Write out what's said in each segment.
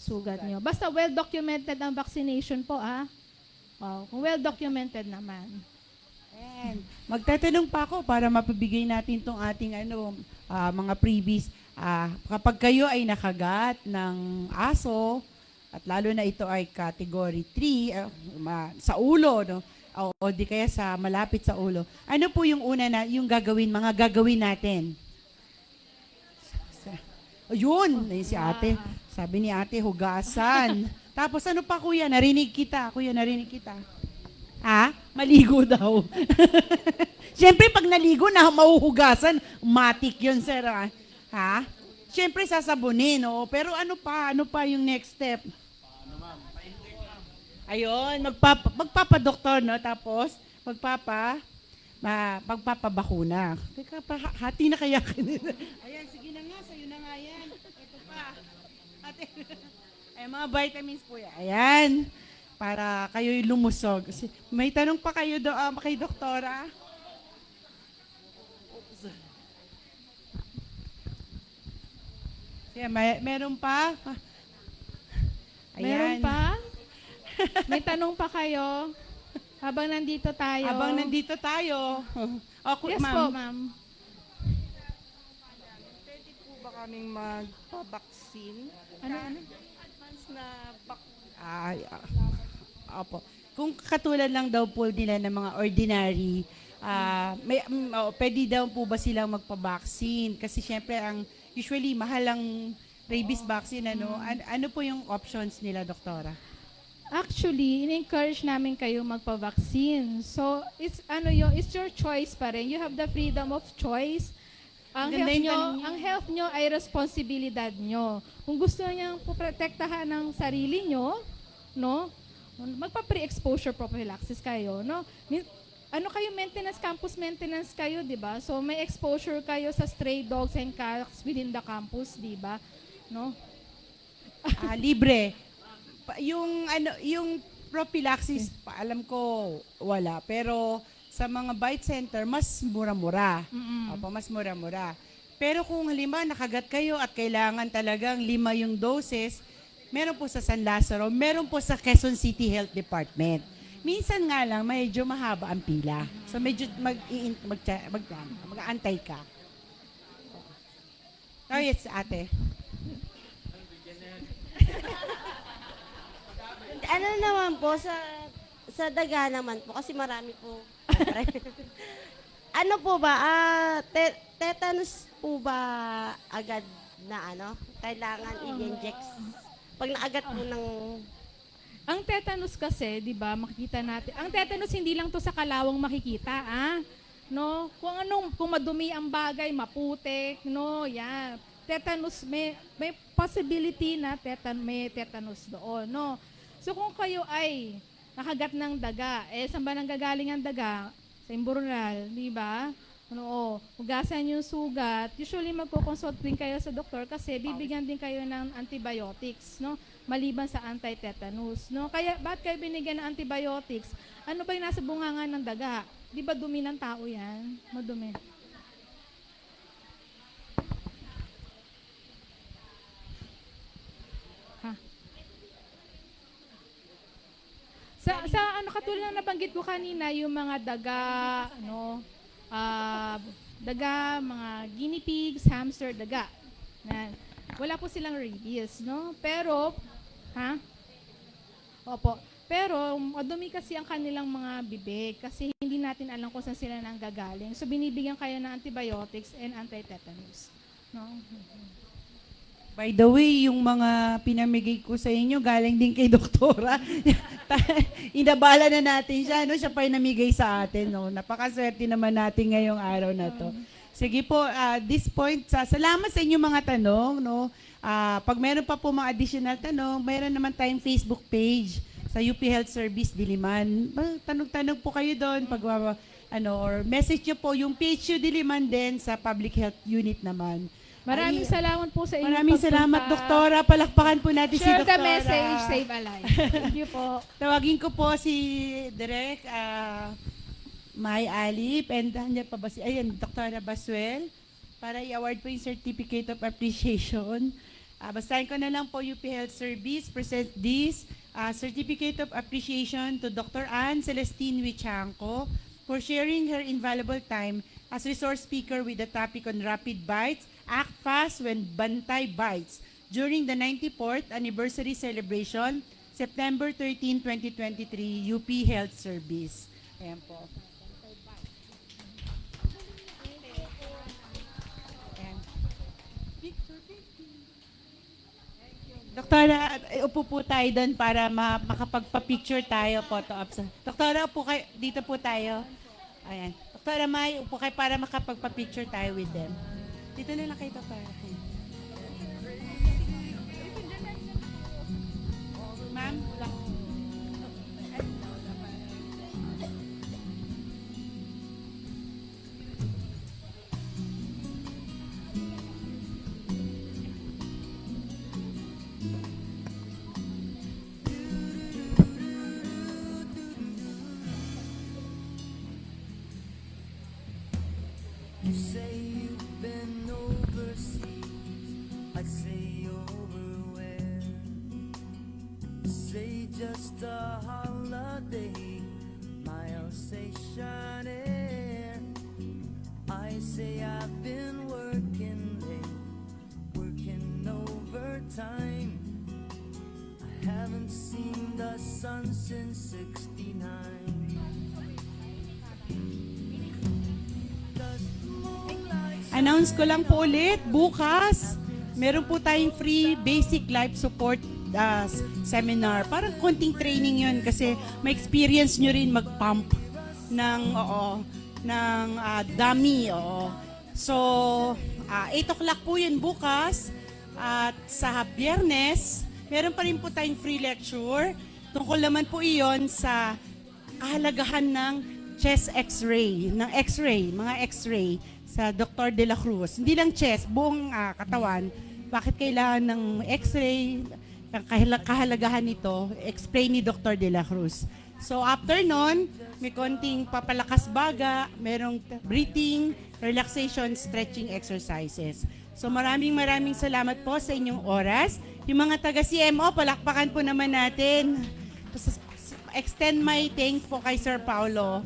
sugat nyo. Basta well-documented ang vaccination po, Oh, kung well-documented naman. And magtatanong pa ako para mapabigay natin tong ating mga freebies. Kapag kayo ay nakagat ng aso, at lalo na ito ay category 3, sa ulo, no? O di kaya sa malapit sa ulo. Ano po yung yung mga gagawin natin? Ayun, si ate. Sabi ni ate, hugasan. Tapos ano pa kuya, narinig kita. Kuya, narinig kita. Maligo daw. Siyempre, pag naligo na, mahuhugasan, matik yun, sir. Siyempre, sasabunin, no? Pero ano pa yung next step? Ayun, magpapadoktor, no? Tapos, magpapabakuna. Teka, hati na kaya. Ayan, sige na nga, sa'yo na nga yan. Ito pa. Ate. Ay, mga vitamins po yan. Ayan. Para kayo'y lumusog. May tanong pa kayo kay doktora? Oops. Yeah, meron pa? Ayan. Meron pa? May tanong pa kayo? Habang nandito tayo. Okay, Yes ma'am. po, ma'am. Pwede po ba kaming magpa-vaccine? Ano? Advance na Opo. Kung katulad lang daw po nila ng mga ordinary, pwede daw po ba silang magpa-vaccine? Kasi syempre, usually, mahal ang rabies vaccine. Ano po yung options nila, doktora? Actually, in-encourage namin kayo magpa-vaccine. So, it's your choice pa rin. You have the freedom of choice. Ang health nyo ay responsibilidad nyo. Kung gusto niyang poprotektahan ng sarili nyo, no? Magpa-pre-exposure prophylaxis kayo, no? Campus maintenance kayo, 'di ba? So may exposure kayo sa stray dogs and cats within the campus, 'di ba? No? Libre. Yung prophylaxis, alam ko wala, pero sa mga bite center mas mura-mura. Opo, mas mura-mura. Pero kung halimbawa nakagat kayo at kailangan talagang 5 yung doses, meron po sa San Lazaro, meron po sa Quezon City Health Department. Minsan nga lang, medyo mahaba ang pila. So medyo mag-aantay ka. Oh, yes, ate. Ano naman po, sa daga naman po, kasi marami po. Ano po ba, tetanus po ba agad na kailangan i-inject? Pag naagat po ng... Ang tetanus kasi, 'di ba, makikita natin. Ang tetanus hindi lang 'to sa kalawang makikita, no? Kung madumi ang bagay, maputik, no? Yan. Tetanus may possibility na may tetanus doon, no? So kung kayo ay nakagat ng daga, saan ba nanggagaling ang daga? Sa imbural, 'di ba? Hugasan yung sugat. Usually magko-consult din kayo sa doktor kasi bibigyan din kayo ng antibiotics, no? Maliban sa anti-tetanus, no? Kaya bakit kayo binigyan ng antibiotics? Ano ba yung nasa bunganga ng daga? Di ba dumi ng tao yan? Madumi. Katulad ng nabanggit ko kanina, yung mga daga, daga, mga guinea pigs, hamster, daga. Wala po silang rabies, no? Pero, Opo. Pero, madumi kasi ang kanilang mga bibig kasi hindi natin alam kung saan sila nanggagaling. So, binibigyan kayo ng antibiotics and anti-tetanus. No? By the way, yung mga pinamigay ko sa inyo, galing din kay doktora. Inabala na natin siya, no? Siya pa yung namigay sa atin, no? Napakaswerte naman natin ngayong araw na to. Sige po, this point, salamat sa inyong mga tanong, no? Pag meron pa po mga additional tanong, meron naman tayong Facebook page sa UP Health Service Diliman. Tanong-tanong po kayo doon, or message nyo po yung PHU Diliman din sa Public Health Unit naman. Maraming salamat po sa inyo. Maraming salamat, Doktora. Palakpakan po natin si Share Doktora. the message, save a life. Thank you po. Tawagin ko po si Direk May Alip and pa ba Doktora Basuel para i-award po yung Certificate of Appreciation. Basahin ko na lang po, UP Health Service present this Certificate of Appreciation to Dr. Anne Celestine Wichanco for sharing her invaluable time as resource speaker with the topic on rapid bites, act fast when bantay bites during the 94th anniversary celebration, September 13, 2023, UP Health Service. Ayan po. Ayan. Doktora, upo po tayo doon para makapagpa-picture tayo, photo ops. Doktora, upo kayo, dito po tayo. Ayan. Doktora May, upo kayo para makapagpa-picture tayo with them. Dito na lang kayo, Doktora. Ayan. Ma'am, You say you've been overseas, I say over where? Say just a holiday, my Alsatian air. I say I've been working late, working overtime. I haven't seen the sun since '69. announce ko lang po ulit, bukas, meron po tayong free basic life support seminar. Parang konting training yun kasi may experience nyo rin mag-pump ng dummy. So, 8 o'clock po yun bukas. At sa Biyernes, meron pa rin po tayong free lecture. Tungkol naman po iyon sa kahalagahan ng chest x-ray, mga x-ray sa Dr. De La Cruz. Hindi lang chest, buong katawan. Bakit kailangan ng x-ray? Ang kahalagahan nito, explain ni Dr. De La Cruz. So after nun, may konting papalakas baga, merong breathing, relaxation, stretching exercises. So maraming salamat po sa inyong oras. Yung mga taga-CMO, palakpakan po naman natin. Extend my thanks po kay Sir Paulo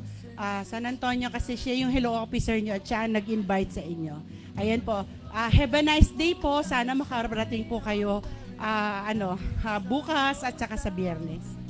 San Antonio kasi siya yung hello officer nyo at siya ang nag-invite sa inyo. Ayan po. Have a nice day po. Sana makarating po kayo bukas at saka sa Biyernes.